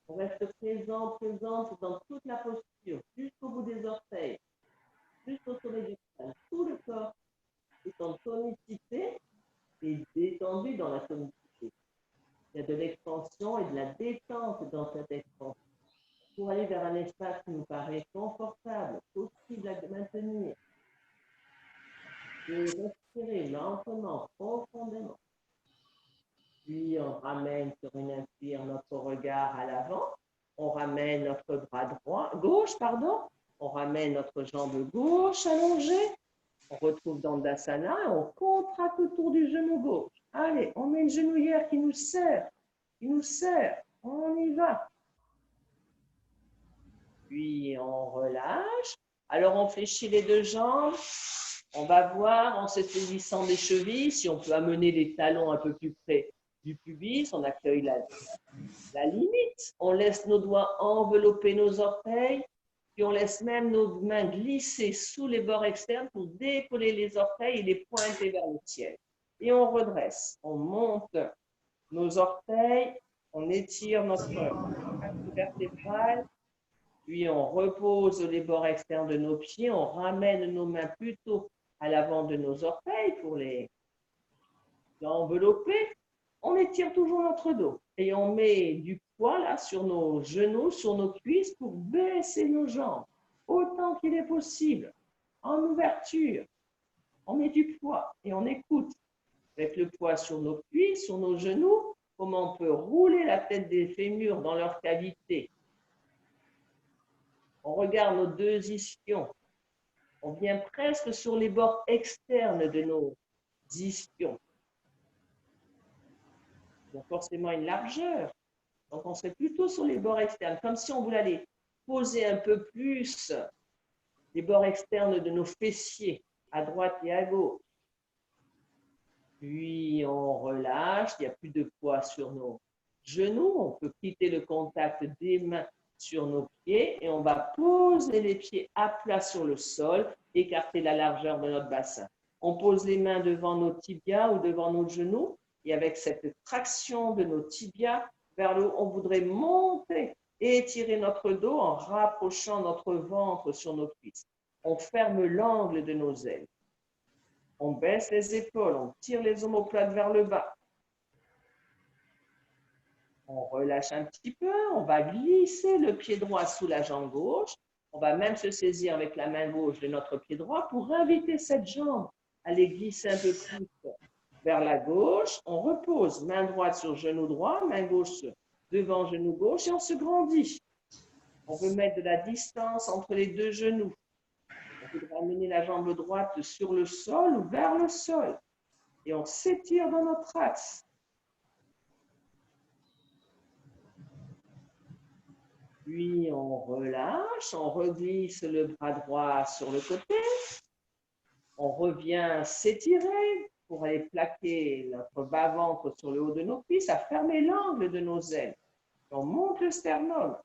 On reste présente dans toute la posture, jusqu'au bout des orteils, jusqu'au sommet du crâne. Tout le corps est en tonicité et détendu dans la tonicité. Il y a de l'expansion et de la détente dans cette expansion. Pour aller vers un espace qui nous paraît confortable, possible à maintenir. Et respirer lentement, profondément. Puis on ramène sur une inspire notre regard à l'avant. On ramène notre bras gauche, on ramène notre jambe gauche allongée. On retrouve Dandasana et on contracte autour du genou gauche. Allez, on met une genouillère qui nous serre. On y va. Puis on relâche. Alors on fléchit les deux jambes. On va voir en se saisissant des chevilles si on peut amener les talons un peu plus près du pubis. On accueille la limite. On laisse nos doigts envelopper nos orteils. Puis on laisse même nos mains glisser sous les bords externes pour décoller les orteils et les pointer vers le ciel. Et on redresse. On monte nos orteils. On étire notre axe vertébrale. Puis on repose les bords externes de nos pieds, on ramène nos mains plutôt à l'avant de nos orteils pour les envelopper. On étire toujours notre dos et on met du poids là sur nos genoux, sur nos cuisses pour baisser nos jambes autant qu'il est possible, en ouverture. On met du poids et on écoute avec le poids sur nos cuisses, sur nos genoux, comment on peut rouler la tête des fémurs dans leur cavité. On regarde nos deux ischions. On vient presque sur les bords externes de nos ischions. Donc forcément une largeur. Donc on serait plutôt sur les bords externes, comme si on voulait aller poser un peu plus les bords externes de nos fessiers, à droite et à gauche. Puis on relâche, il n'y a plus de poids sur nos genoux. On peut quitter le contact des mains sur nos pieds et on va poser les pieds à plat sur le sol, écarter la largeur de notre bassin. On pose les mains devant nos tibias ou devant nos genoux et avec cette traction de nos tibias vers le haut, on voudrait monter et étirer notre dos en rapprochant notre ventre sur nos cuisses. On ferme l'angle de nos ailes. On baisse les épaules, on tire les omoplates vers le bas. On relâche un petit peu, on va glisser le pied droit sous la jambe gauche. On va même se saisir avec la main gauche de notre pied droit pour inviter cette jambe à les glisser un peu plus vers la gauche. On repose main droite sur genou droit, main gauche devant genou gauche et on se grandit. On veut mettre de la distance entre les deux genoux. On veut amener la jambe droite sur le sol ou vers le sol. Et on s'étire dans notre axe. Puis on relâche, on reglisse le bras droit sur le côté. On revient s'étirer pour aller plaquer notre bas-ventre sur le haut de nos cuisses, à fermer l'angle de nos ailes. On monte le sternum.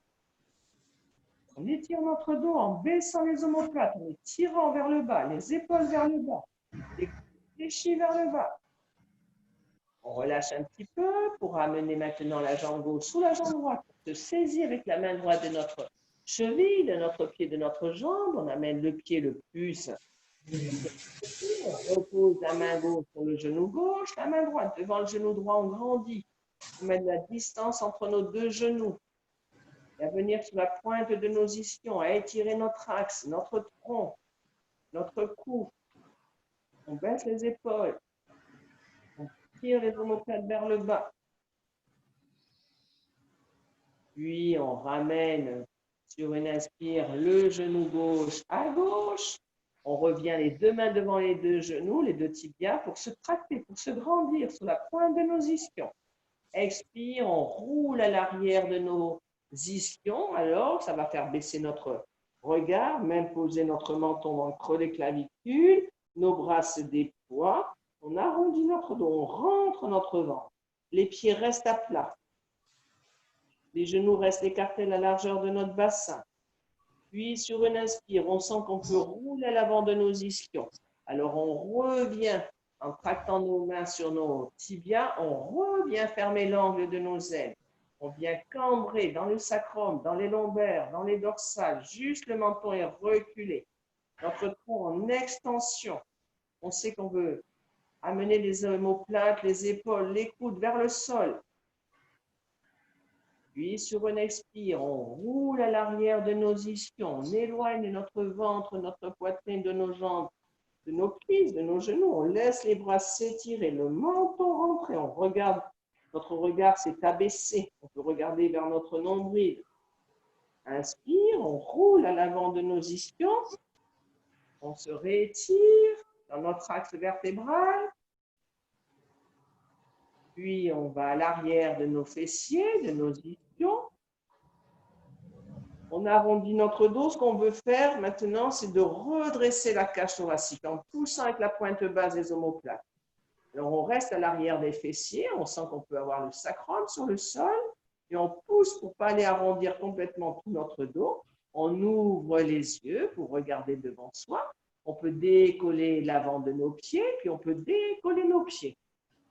On étire notre dos en baissant les omoplates, en les tirant vers le bas, les épaules vers le bas, les fléchis vers le bas. On relâche un petit peu pour amener maintenant la jambe gauche sous la jambe droite. Se saisir avec la main droite de notre cheville, de notre pied, de notre jambe. On amène le pied le plus. On repose la main gauche sur le genou gauche, la main droite devant le genou droit, on grandit. On met de la distance entre nos deux genoux. Et à venir sur la pointe de nos ischions, à étirer notre axe, notre tronc, notre cou. On baisse les épaules. On tire les omoplates vers le bas. Puis on ramène sur une inspire le genou gauche à gauche. On revient les deux mains devant les deux genoux, les deux tibias, pour se tracter, pour se grandir sur la pointe de nos ischions. Expire, on roule à l'arrière de nos ischions. Alors, ça va faire baisser notre regard, même poser notre menton dans le creux des clavicules. Nos bras se déploient. On arrondit notre dos, on rentre notre ventre. Les pieds restent à plat. Les genoux restent écartés à la largeur de notre bassin. Puis, sur une inspire, on sent qu'on peut rouler à l'avant de nos ischions. Alors, on revient en tractant nos mains sur nos tibias, on revient fermer l'angle de nos ailes. On vient cambrer dans le sacrum, dans les lombaires, dans les dorsales. Juste le menton est reculé. Notre tronc en extension. On sait qu'on veut amener les omoplates, les épaules, les coudes vers le sol. Puis, sur une expire, on roule à l'arrière de nos ischions. On éloigne notre ventre, notre poitrine de nos jambes, de nos cuisses, de nos genoux. On laisse les bras s'étirer, le menton rentrer. On regarde, notre regard s'est abaissé. On peut regarder vers notre nombril. Inspire, on roule à l'avant de nos ischions. On se réétire dans notre axe vertébral. Puis, on va à l'arrière de nos fessiers, de nos ischions. On arrondit notre dos. Ce qu'on veut faire maintenant, c'est de redresser la cage thoracique en poussant avec la pointe basse des omoplates. Alors, on reste à l'arrière des fessiers. On sent qu'on peut avoir le sacrum sur le sol. Et on pousse pour ne pas aller arrondir complètement tout notre dos. On ouvre les yeux pour regarder devant soi. On peut décoller l'avant de nos pieds, puis on peut décoller nos pieds.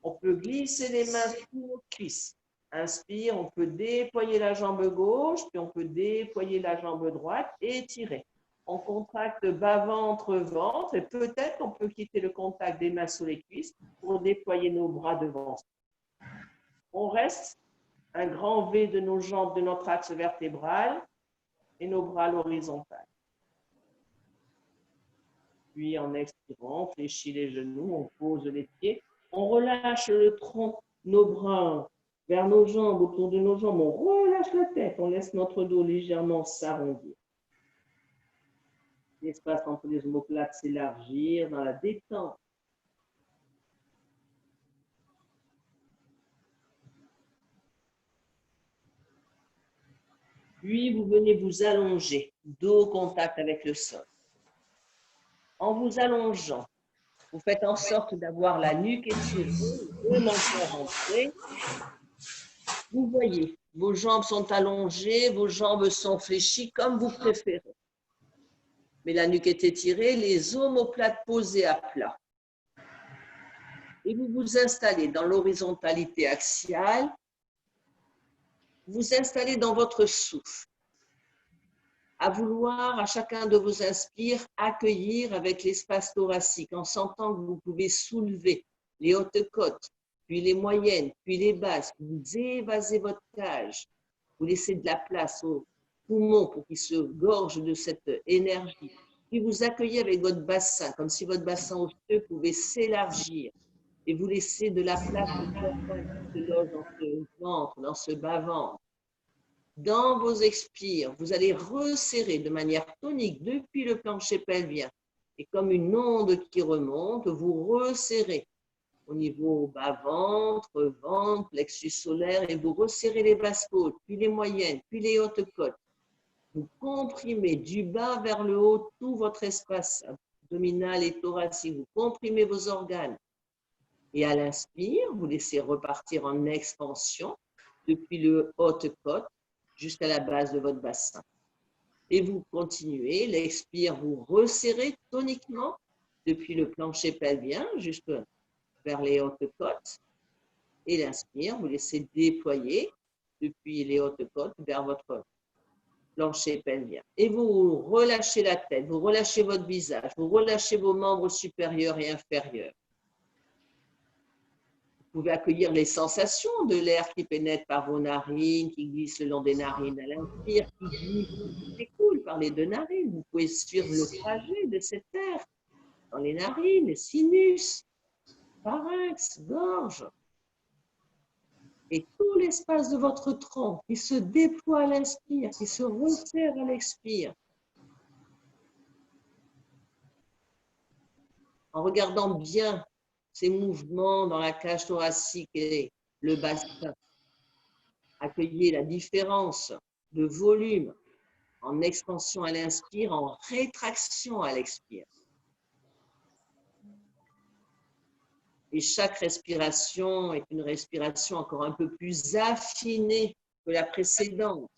On peut glisser les mains sous nos cuisses. Inspire, on peut déployer la jambe gauche, puis on peut déployer la jambe droite et étirer. On contracte bas-ventre, ventre, et peut-être qu'on peut quitter le contact des mains sous les cuisses pour déployer nos bras devant. On reste un grand V de nos jambes, de notre axe vertébral et nos bras à l'horizontale. Puis en expirant, on fléchit les genoux, on pose les pieds. On relâche le tronc, nos bras vers nos jambes, autour de nos jambes. On relâche la tête, on laisse notre dos légèrement s'arrondir. L'espace entre les omoplates s'élargir dans la détente. Puis vous venez vous allonger, dos au contact avec le sol. En vous allongeant, vous faites en sorte d'avoir la nuque étirée, le menton rentré. Vous voyez, vos jambes sont allongées, vos jambes sont fléchies comme vous préférez. Mais la nuque est étirée, les omoplates posées à plat. Et vous vous installez dans l'horizontalité axiale. Vous installez dans votre souffle. À vouloir, à chacun de vos inspires, accueillir avec l'espace thoracique en sentant que vous pouvez soulever les hautes côtes, puis les moyennes, puis les basses. Vous évasez votre cage. Vous laissez de la place aux poumons pour qu'ils se gorgent de cette énergie. Puis vous accueillez avec votre bassin, comme si votre bassin osseux pouvait s'élargir. Et vous laissez de la place qui se loge dans ce ventre, dans ce bas-ventre. Dans vos expires, vous allez resserrer de manière tonique depuis le plancher pelvien. Et comme une onde qui remonte, vous resserrez au niveau bas-ventre, ventre, plexus solaire, et vous resserrez les basses côtes, puis les moyennes, puis les hautes côtes. Vous comprimez du bas vers le haut tout votre espace abdominal et thoracique. Vous comprimez vos organes. Et à l'inspire, vous laissez repartir en expansion depuis le haute côte jusqu'à la base de votre bassin. Et vous continuez, l'expire, vous resserrez toniquement depuis le plancher pelvien jusque vers les hautes côtes. Et l'inspire, vous laissez déployer depuis les hautes côtes vers votre plancher pelvien. Et vous relâchez la tête, vous relâchez votre visage, vous relâchez vos membres supérieurs et inférieurs. Vous pouvez accueillir les sensations de l'air qui pénètre par vos narines, qui glisse le long des narines à l'inspire, qui glisse, qui s'écoule par les deux narines. Vous pouvez suivre le trajet de cet air dans les narines, les sinus, pharynx, gorge. Et tout l'espace de votre tronc qui se déploie à l'inspire, qui se resserre à l'expire. En regardant bien ces mouvements dans la cage thoracique et le bassin. Accueillez la différence de volume en expansion à l'inspire, en rétraction à l'expire. Et chaque respiration est une respiration encore un peu plus affinée que la précédente,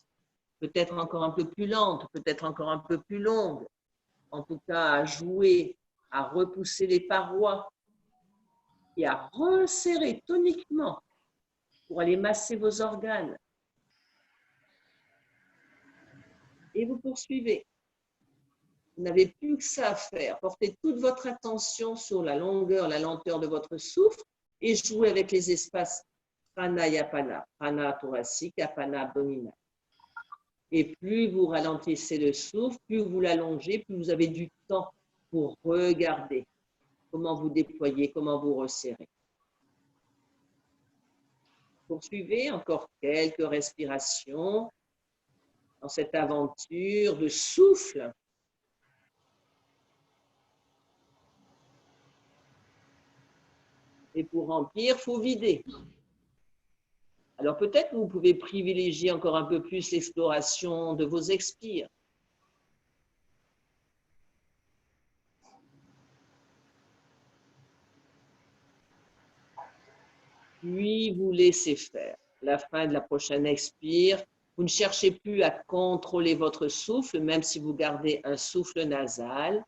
peut-être encore un peu plus lente, peut-être encore un peu plus longue, en tout cas à jouer, à repousser les parois et à resserrer toniquement pour aller masser vos organes. Et vous poursuivez. Vous n'avez plus que ça à faire. Portez toute votre attention sur la longueur, la lenteur de votre souffle et jouez avec les espaces prana-yapana, prana thoracique, apana abdominal. Et plus vous ralentissez le souffle, plus vous l'allongez, plus vous avez du temps pour regarder comment vous déployez, comment vous resserrez. Poursuivez encore quelques respirations dans cette aventure de souffle. Et pour remplir, il faut vider. Alors peut-être que vous pouvez privilégier encore un peu plus l'exploration de vos expires. Puis vous laissez faire. À la fin de la prochaine expire, vous ne cherchez plus à contrôler votre souffle, même si vous gardez un souffle nasal.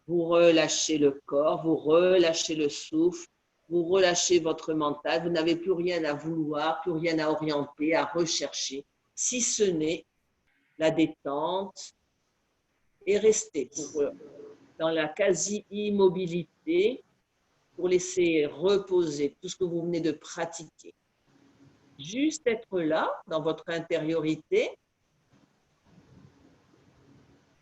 Vous relâchez le corps, vous relâchez le souffle, vous relâchez votre mental. Vous n'avez plus rien à vouloir, plus rien à orienter, à rechercher, si ce n'est la détente et rester dans la quasi-immobilité pour laisser reposer tout ce que vous venez de pratiquer. Juste être là, dans votre intériorité,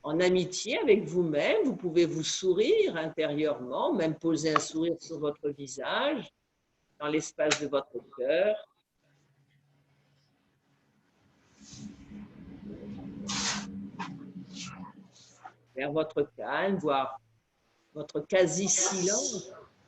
en amitié avec vous-même, vous pouvez vous sourire intérieurement, même poser un sourire sur votre visage, dans l'espace de votre cœur. Vers votre calme, voire votre quasi-silence.